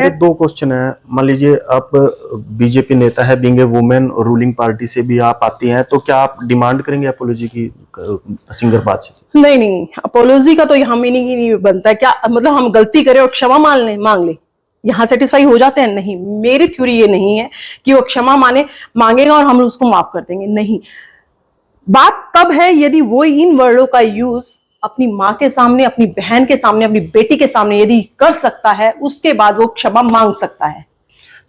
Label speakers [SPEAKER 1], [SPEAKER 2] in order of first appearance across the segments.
[SPEAKER 1] मेरे दो क्वेश्चन है। मान लीजिए आप बीजेपी नेता है, being a women, ruling party से भी आप आती हैं, तो क्या आप डिमांड करेंगे अपोलॉजी की सिंगर बादशाह से?
[SPEAKER 2] नहीं, अपोलॉजी का तो यहाँ मीनिंग ही नहीं बनता है। क्या मतलब हम गलती करें और क्षमा मांग ले, यहाँ सेटिस्फाई हो जाते हैं? नहीं, मेरी थ्योरी ये नहीं है कि वो क्षमा मांगेगा और हम उसको माफ कर देंगे। नहीं, बात तब है यदि वो इन वर्डों का यूज अपनी माँ के सामने, अपनी बहन के सामने, अपनी बेटी के सामने यदि कर सकता है, उसके बाद वो क्षमा मांग सकता है।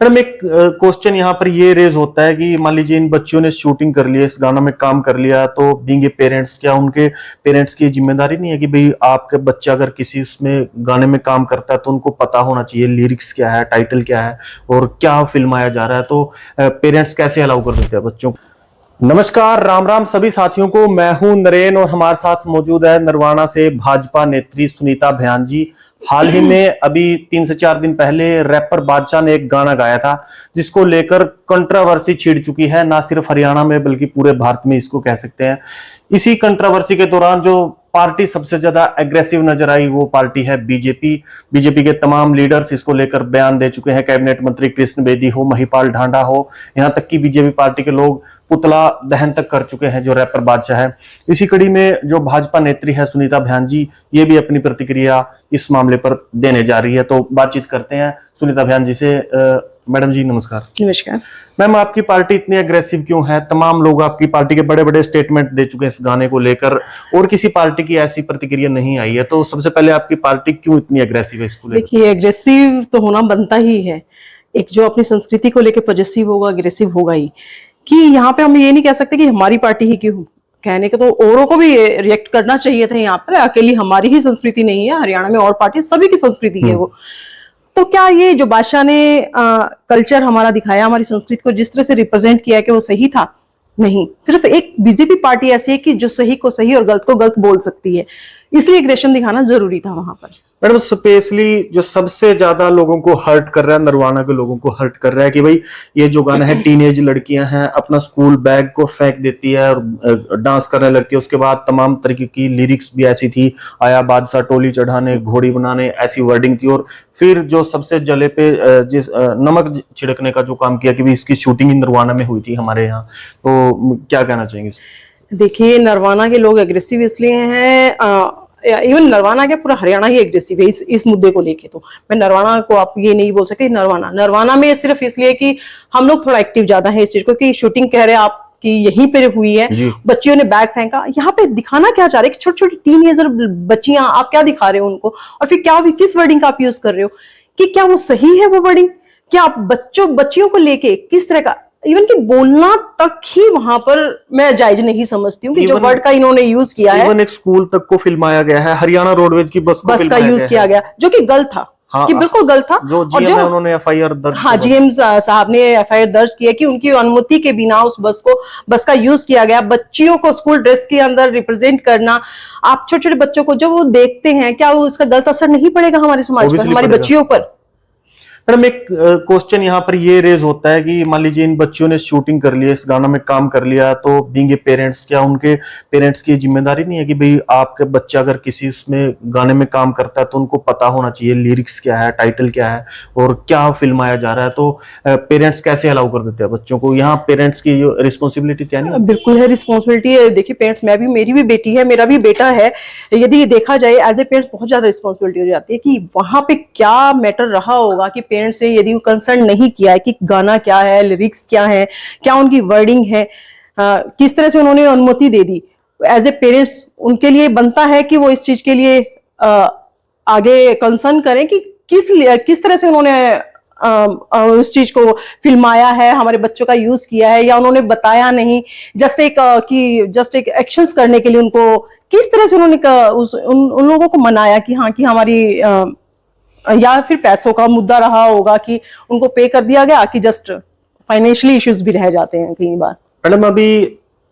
[SPEAKER 1] मैडम एक क्वेश्चन यहाँ पर ये रेज होता है कि मान लीजिए इन बच्चों ने शूटिंग कर लिया, इस गाना में काम कर लिया, तो बीइंग ए पेरेंट्स, क्या उनके पेरेंट्स की जिम्मेदारी नहीं है कि भाई आपके बच्चा अगर किसी उसमें गाने में काम करता है तो उनको पता होना चाहिए लिरिक्स क्या है, टाइटल क्या है और क्या फिल्माया जा रहा है, तो पेरेंट्स कैसे अलाउ कर देते हैं बच्चों को? नमस्कार, राम राम सभी साथियों को। मैं हूं नरेन और हमारे साथ मौजूद है नरवाना से भाजपा नेत्री सुनीता भयान जी। हाल ही में अभी 3 से 4 दिन पहले रैपर बादशाह ने एक गाना गाया था जिसको लेकर कंट्रोवर्सी छिड़ चुकी है, ना सिर्फ हरियाणा में बल्कि पूरे भारत में इसको कह सकते हैं। इसी कंट्रोवर्सी के दौरान जो पार्टी सबसे ज्यादा एग्रेसिव नजर आई वो पार्टी है बीजेपी। बीजेपी के तमाम लीडर्स इसको लेकर बयान दे चुके हैं। कैबिनेट मंत्री कृष्ण बेदी हो, महिपाल ढांडा हो, यहाँ तक कि बीजेपी पार्टी के लोग पुतला दहन तक कर चुके हैं जो रैपर बादशाह है। इसी कड़ी में जो भाजपा नेत्री है सुनीता भयान जी, ये भी अपनी प्रतिक्रिया इस मामले पर देने जा रही है, तो बातचीत करते हैं सुनीता भयान जी से। मैडम जी नमस्कार।
[SPEAKER 2] नमस्कार
[SPEAKER 1] मैम, आपकी पार्टी इतनी एग्रेसिव क्यों है? तमाम लोग आपकी पार्टी के बड़े बड़े स्टेटमेंट दे चुके हैं इस गाने को लेकर और किसी पार्टी की ऐसी प्रतिक्रिया नहीं आई है, तो सबसे पहले आपकी पार्टी क्यों इतनी एग्रेसिव है इसको लेकर?
[SPEAKER 2] देखिए, एग्रेसिव तो होना बनता ही है। एक जो अपनी संस्कृति को लेकर पॉजिटिव होगा, एग्रेसिव होगा ही। कि यहाँ पे हम ये नहीं कह सकते कि हमारी पार्टी ही क्यों, कहने के तो औरों को भी रिएक्ट करना चाहिए था। यहाँ पर अकेली हमारी ही संस्कृति नहीं है, हरियाणा में और पार्टी सभी की संस्कृति है वो। तो क्या ये जो बादशाह ने कल्चर हमारा दिखाया, हमारी संस्कृति को जिस तरह से रिप्रेजेंट किया, कि वो सही था? नहीं, सिर्फ एक बीजेपी पार्टी ऐसी है कि जो सही को सही और गलत को गलत बोल सकती है, इसलिए एग्रेशन दिखाना जरूरी था वहां पर।
[SPEAKER 1] मैडम, स्पेशली जो सबसे ज्यादा लोगों को हर्ट कर रहा है, नरवाना के लोगों को हर्ट कर रहा है कि भाई ये जो गाना है, टीनेज लड़कियां हैं अपना स्कूल बैग को फेंक देती है और डांस करने लगती है। उसके बाद तमाम तरीके की लिरिक्स भी ऐसी थी, आया बादशाह टोली चढ़ाने, घोड़ी बनाने, ऐसी वर्डिंग थी। और फिर जो सबसे जले पे जिस नमक छिड़कने का जो काम किया कि भाई इसकी शूटिंग नरवाना में हुई थी हमारे यहाँ, तो क्या कहना चाहेंगे?
[SPEAKER 2] देखिए, नरवाना के लोग एग्रेसिव इसलिए हैं, इवन नरवाना के पूरा हरियाणा ही एग्रेसिव है इस मुद्दे को लेके। तो मैं नरवाना को आप ये नहीं बोल सकते। नरवाना में सिर्फ इसलिए कि हम लोग थोड़ा एक्टिव ज्यादा है इस चीज को, कि शूटिंग कह रहे हैं आप कि यहीं पे हुई है, बच्चियों ने बैग फेंका। यहाँ पे दिखाना क्या चाह रहे हैं? छोटी छोटी टीनेजर बच्चियां, आप क्या दिखा रहे हो उनको? और फिर क्या किस वर्डिंग का आप यूज कर रहे हो? कि क्या वो सही है वो वर्डिंग? क्या आप बच्चियों को लेके किस तरह का, इवन कि बोलना तक ही वहां पर मैं जायज नहीं समझती हूँ कि जो वर्ड का इन्होंने यूज किया है।
[SPEAKER 1] इवन एक स्कूल तक को फिल्माया गया है, हरियाणा रोडवेज की बस
[SPEAKER 2] का यूज किया गया, जो कि गलत था। हाँ, कि बिल्कुल गलत था।
[SPEAKER 1] जो जीएम है उन्होंने एफआईआर दर्ज,
[SPEAKER 2] हाँ, जीएम साहब ने एफआईआर दर्ज किया कि उनकी अनुमति के बिना उस बस का यूज किया गया। बच्चियों को स्कूल ड्रेस के अंदर रिप्रेजेंट करना, आप छोटे छोटे बच्चों को जब वो देखते हैं, क्या वो इसका गलत असर नहीं पड़ेगा हमारे समाज पर, हमारी बच्चियों पर?
[SPEAKER 1] मैडम एक क्वेश्चन यहाँ पर ये रेज होता है कि मान लीजिए इन बच्चों ने शूटिंग कर लिया, इस गाना में काम कर लिया, तो बीइंग ए पेरेंट्स, क्या उनके पेरेंट्स की जिम्मेदारी नहीं है कि भाई आपके बच्चा अगर किसी उसमें गाने में काम करता है तो उनको पता होना चाहिए लिरिक्स क्या है, टाइटल क्या है और क्या फिल्माया जा रहा है, तो पेरेंट्स कैसे अलाउ कर देते हैं बच्चों को? यहाँ पेरेंट्स की रिस्पॉन्सिबिलिटी क्या नहीं?
[SPEAKER 2] बिल्कुल है, रिस्पॉन्सिबिलिटी है। देखिए, पेरेंट्स, मेरी भी बेटी है, मेरा भी बेटा है। यदि देखा जाए एज ए पेरेंट्स बहुत ज्यादा रिस्पॉन्सिबिलिटी हो जाती है कि वहां पे क्या मैटर रहा होगा कि पेरेंट्स ने यदि वो कंसर्न नहीं किया है कि गाना क्या है, लिरिक्स क्या है, क्या उनकी वर्डिंग है, किस तरह से उन्होंने अनुमति दे दी। एज ए पेरेंट्स उनके लिए बनता है कि वो इस चीज के लिए आगे कंसर्न करें कि किस तरह से उन्होंने उस चीज को फिल्माया है, हमारे बच्चों का यूज किया है, या उन्होंने बताया नहीं, जस्ट एक एक्शंस करने के लिए उनको किस तरह से उन्होंने उन लोगों को मनाया कि हाँ, कि हमारी या फिर पैसों का मुद्दा रहा होगा कि उनको पे कर दिया गया, कि जस्ट फाइनेंशियली इश्यूज भी रह जाते हैं कई बार।
[SPEAKER 1] मैडम,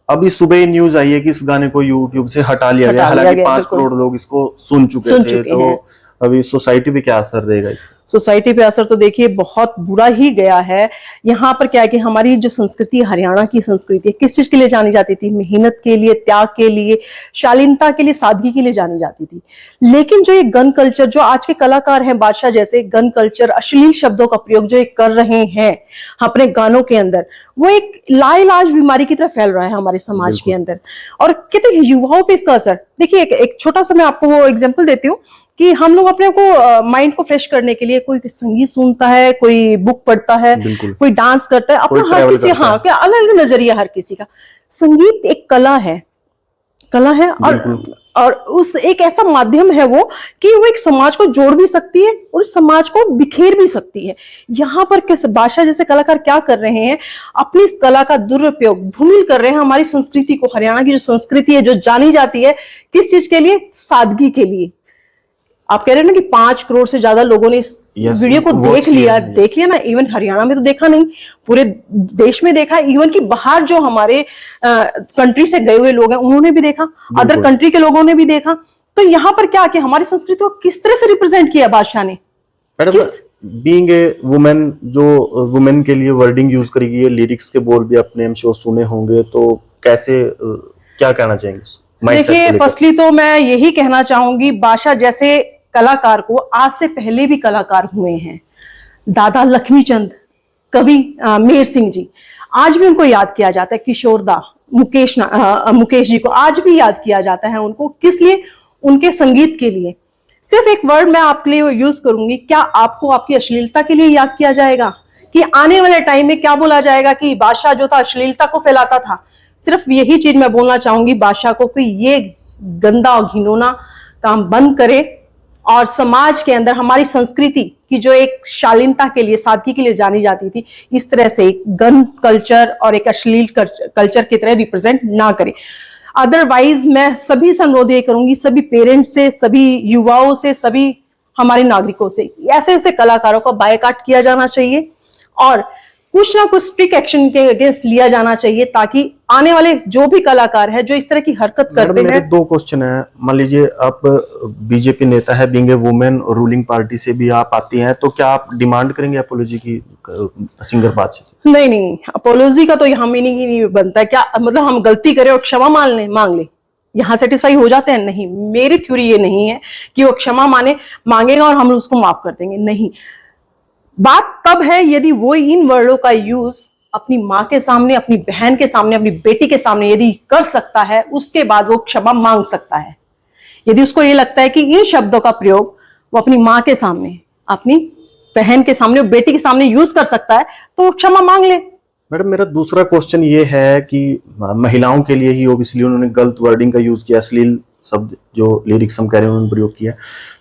[SPEAKER 1] अभी सुबह न्यूज आई है कि इस गाने को यूट्यूब से हटा लिया गया, हालांकि 5 करोड़ लोग इसको सुन चुके थे, तो अभी सोसाइटी पे क्या असर रहेगा इसका?
[SPEAKER 2] सोसाइटी पे असर तो देखिए बहुत बुरा ही गया है। यहाँ पर क्या है कि हमारी जो संस्कृति, हरियाणा की संस्कृति है, किस चीज के लिए जानी जाती थी? मेहनत के लिए, त्याग के लिए, शालीनता के लिए, सादगी के लिए जानी जाती थी। लेकिन जो ये गन कल्चर, जो आज के कलाकार हैं बादशाह जैसे, गन कल्चर, अश्लील शब्दों का प्रयोग जो ये कर रहे हैं अपने गानों के अंदर, वो एक लाइलाज बीमारी की तरह फैल रहा है हमारे समाज के अंदर। और कितने युवाओं पे इसका असर देखिए। एक छोटा सा मैं आपको वो एग्जाम्पल देती हूँ कि हम लोग अपने को माइंड को फ्रेश करने के लिए कोई संगीत सुनता है, कोई बुक पढ़ता है, कोई डांस करता है, अपना हर किसी, हाँ, क्या अलग अलग नजरिया हर किसी का। संगीत एक कला है, कला है, और उस एक ऐसा माध्यम है वो कि वो एक समाज को जोड़ भी सकती है और समाज को बिखेर भी सकती है। यहाँ पर किस बादशाह जैसे कलाकार क्या कर रहे हैं? अपनी इस कला का दुरुपयोग, धूमिल कर रहे हैं हमारी संस्कृति को। हरियाणा की जो संस्कृति है, जो जानी जाती है किस चीज के लिए? सादगी के लिए। आप कह रहे हैं ना कि 5 करोड़ से ज्यादा लोगों ने इस वीडियो को देख लिया ना। इवन हरियाणा में तो देखा नहीं, पूरे देश में देखा। इवन कि बाहर जो हमारे कंट्री से गए हुए लोग हैं उन्होंने भी देखा, अदर कंट्री के लोगों ने भी देखा। तो यहाँ पर क्या कि हमारी संस्कृति को किस तरह से रिप्रेजेंट किया बादशाह ने।
[SPEAKER 1] बीइंग ए वुमेन, जो वुमेन के लिए वर्डिंग यूज करी गई है, लिरिक्स के बोल भी अपने शो सुने होंगे, तो कैसे क्या कहना चाहेंगे?
[SPEAKER 2] देखिए, फर्स्टली तो मैं यही कहना चाहूंगी, बादशाह जैसे कलाकार को आज से पहले भी कलाकार हुए हैं। दादा लक्ष्मीचंद, कवि मेहर सिंह जी, आज भी उनको याद किया जाता है। किशोरदा, मुकेश जी को आज भी याद किया जाता है उनको। किस लिए? उनके संगीत के लिए। सिर्फ एक वर्ड मैं आपके लिए यूज करूंगी, क्या आपको आपकी अश्लीलता के लिए याद किया जाएगा? कि आने वाले टाइम में क्या बोला जाएगा कि बादशाह जो था अश्लीलता को फैलाता था? सिर्फ यही चीज मैं बोलना चाहूंगी बादशाह को कि ये गंदा और घिनौना काम बंद करे और समाज के अंदर हमारी संस्कृति की जो एक शालीनता के लिए, सादगी के लिए जानी जाती थी, इस तरह से एक गन कल्चर और एक अश्लील कल्चर की तरह रिप्रेजेंट ना करे। अदरवाइज मैं सभी से अनुरोध ये करूंगी, सभी पेरेंट्स से, सभी युवाओं से, सभी हमारे नागरिकों से, ऐसे ऐसे कलाकारों का बायकॉट किया जाना चाहिए और कुछ ना कुछ स्ट्रिक्ट एक्शन के अगेंस्ट लिया जाना चाहिए, ताकि आने वाले जो भी कलाकार है जो इस तरह की हरकत करते हैं।
[SPEAKER 1] मेरे 2 क्वेश्चन है। मान लीजिए आप बीजेपी नेता है, being a women, ruling party से भी आप आती हैं, तो क्या आप डिमांड करेंगे अपोलॉजी की सिंगर बादशाह से?
[SPEAKER 2] नहीं, अपोलॉजी का तो यहाँ मीनिंग ही नहीं बनता है। क्या मतलब हम गलती करें और क्षमा मांग ले, यहाँ सेटिस्फाई हो जाते हैं? नहीं, मेरी थ्योरी ये नहीं है कि वो क्षमा मांगेगा और हम उसको माफ कर देंगे। नहीं, बात तब है यदि वो इन वर्डों का यूज अपनी माँ के सामने, अपनी बहन के सामने, अपनी बेटी के सामने यदि कर सकता है, उसके बाद वो क्षमा मांग सकता है। यदि उसको ये लगता है कि इन शब्दों का प्रयोग वो अपनी माँ के सामने, अपनी बहन के सामने, बेटी के सामने यूज कर सकता है, तो वो क्षमा मांग ले।
[SPEAKER 1] मैडम, मेरा दूसरा क्वेश्चन ये है कि महिलाओं के लिए ही ओबियसली उन्होंने गलत वर्डिंग का यूज किया, अश्लील शब्द जो लिरिक्स हम कह रहे हैं उन्होंने प्रयोग किया।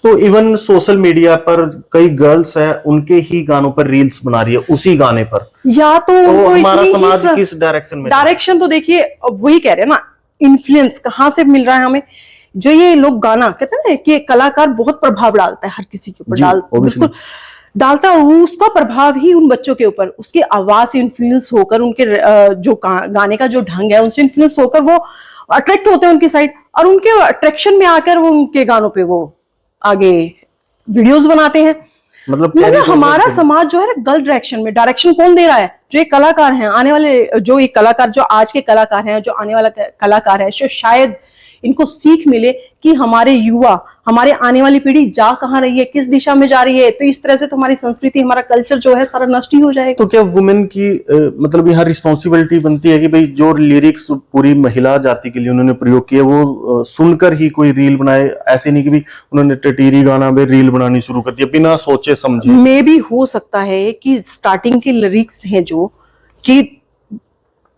[SPEAKER 1] तो इवन सोशल मीडिया पर कई गर्ल्स है, उनके ही गानों पर रील्स बना रही है उसी गाने पर।
[SPEAKER 2] या तो
[SPEAKER 1] हमारा समाज किस डायरेक्शन में?
[SPEAKER 2] डायरेक्शन तो देखिए, वही कह रहे हैं ना, इन्फ्लुएंस कहाँ से मिल रहा है हमें। जो ये लोग गाना कहते हैं ना कि कलाकार बहुत प्रभाव डालता है हर किसी के ऊपर, बिल्कुल डालता है। उसका प्रभाव ही उन बच्चों के ऊपर, उसकी आवाज से इन्फ्लुएंस होकर, उनके जो गाने का जो ढंग है उनसे इन्फ्लुएंस होकर वो अट्रैक्ट होते हैं उनकी साइड, और उनके अट्रैक्शन में आकर वो उनके गानों पे वो आगे वीडियोस बनाते हैं। मतलब हमारा समाज जो है ना गलत डायरेक्शन में, डायरेक्शन कौन दे रहा है? जो ये कलाकार हैं, आने वाले जो ये कलाकार, जो आज के कलाकार हैं, जो आने वाला कलाकार है, जो शायद इनको सीख मिले कि हमारे युवा, हमारे आने वाली पीढ़ी जा कहाँ रही है, किस दिशा में जा रही है। तो इस तरह से तो हमारी संस्कृति, हमारा कल्चर जो है सारा नष्ट ही हो जाएगा।
[SPEAKER 1] तो क्या वुमेन की मतलब यहाँ रिस्पॉन्सिबिलिटी बनती है कि भाई जो लिरिक्स पूरी महिला जाति के लिए उन्होंने प्रयोग किए वो सुनकर ही कोई रील बनाए? ऐसे नहीं कि भी उन्होंने टटीरी गाना में रील बनानी शुरू कर दिया बिना सोचे समझे।
[SPEAKER 2] मे भी हो सकता है कि स्टार्टिंग के लिरिक्स हैं जो कि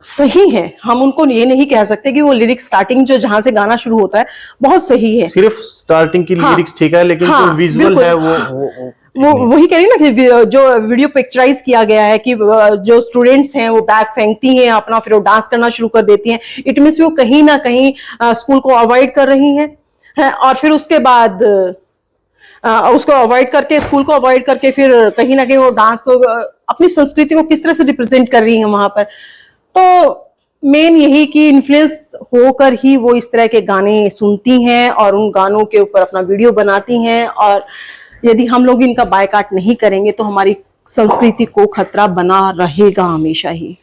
[SPEAKER 2] सही है, हम उनको ये नहीं कह सकते कि वो लिरिक्स स्टार्टिंग जो जहां से गाना शुरू होता है बहुत सही है।
[SPEAKER 1] सिर्फ स्टार्टिंग की लिरिक्स ठीक है, लेकिन जो विजुअल है वो
[SPEAKER 2] वही कह रही ना कि जो वीडियो पिक्चराइज किया गया है कि जो स्टूडेंट्स हैं वो बैग फेंकती हैं अपना, फिर वो डांस करना शुरू कर देती हैं। इट मीन्स वो कहीं ना कहीं स्कूल को अवॉइड कर रही हैं, और फिर उसके बाद उसको अवॉइड करके, स्कूल को अवॉइड करके, फिर कहीं ना कहीं वो डांस अपनी संस्कृति को किस तरह से रिप्रेजेंट कर रही है वहां पर। तो मेन यही कि इन्फ्लुएंस होकर ही वो इस तरह के गाने सुनती हैं और उन गानों के ऊपर अपना वीडियो बनाती हैं, और यदि हम लोग इनका बायकॉट नहीं करेंगे तो हमारी संस्कृति को खतरा बना रहेगा हमेशा ही।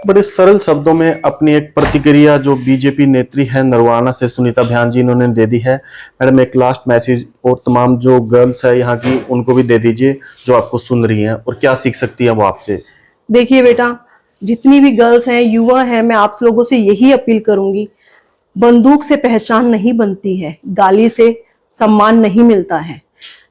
[SPEAKER 1] बड़े सरल शब्दों में अपनी एक प्रतिक्रिया जो बीजेपी नेत्री है नरवाना से सुनीता भ्यान जी इन्होंने दे दी है। मैडम एक लास्ट मैसेज और तमाम जो गर्ल्स है यहाँ की उनको भी दे दीजिए जो आपको सुन रही हैं, और क्या सीख सकती है वो आपसे।
[SPEAKER 2] देखिए बेटा, जितनी भी गर्ल्स हैं, युवा हैं, मैं आप लोगों से यही अपील करूंगी, बंदूक से पहचान नहीं बनती है, गाली से सम्मान नहीं मिलता है।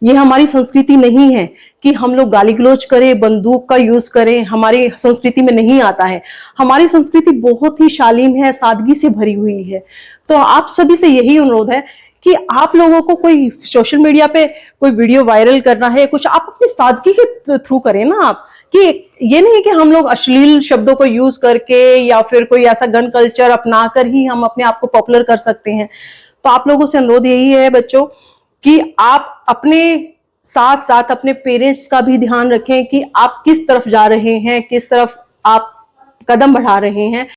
[SPEAKER 2] ये हमारी संस्कृति नहीं है कि हम लोग गाली गलौज करें, बंदूक का यूज करें, हमारी संस्कृति में नहीं आता है। हमारी संस्कृति बहुत ही शालीन है, सादगी से भरी हुई है। तो आप सभी से यही अनुरोध है कि आप लोगों को कोई सोशल मीडिया पे कोई वीडियो वायरल करना है, कुछ आप अपनी सादगी के थ्रू करें ना। आप कि ये नहीं कि हम लोग अश्लील शब्दों को यूज करके या फिर कोई ऐसा गन कल्चर अपना कर ही हम अपने आप को पॉपुलर कर सकते हैं। तो आप लोगों से अनुरोध यही है बच्चों कि आप अपने साथ साथ अपने पेरेंट्स का भी ध्यान रखें कि आप किस तरफ जा रहे हैं, किस तरफ आप कदम बढ़ा रहे हैं।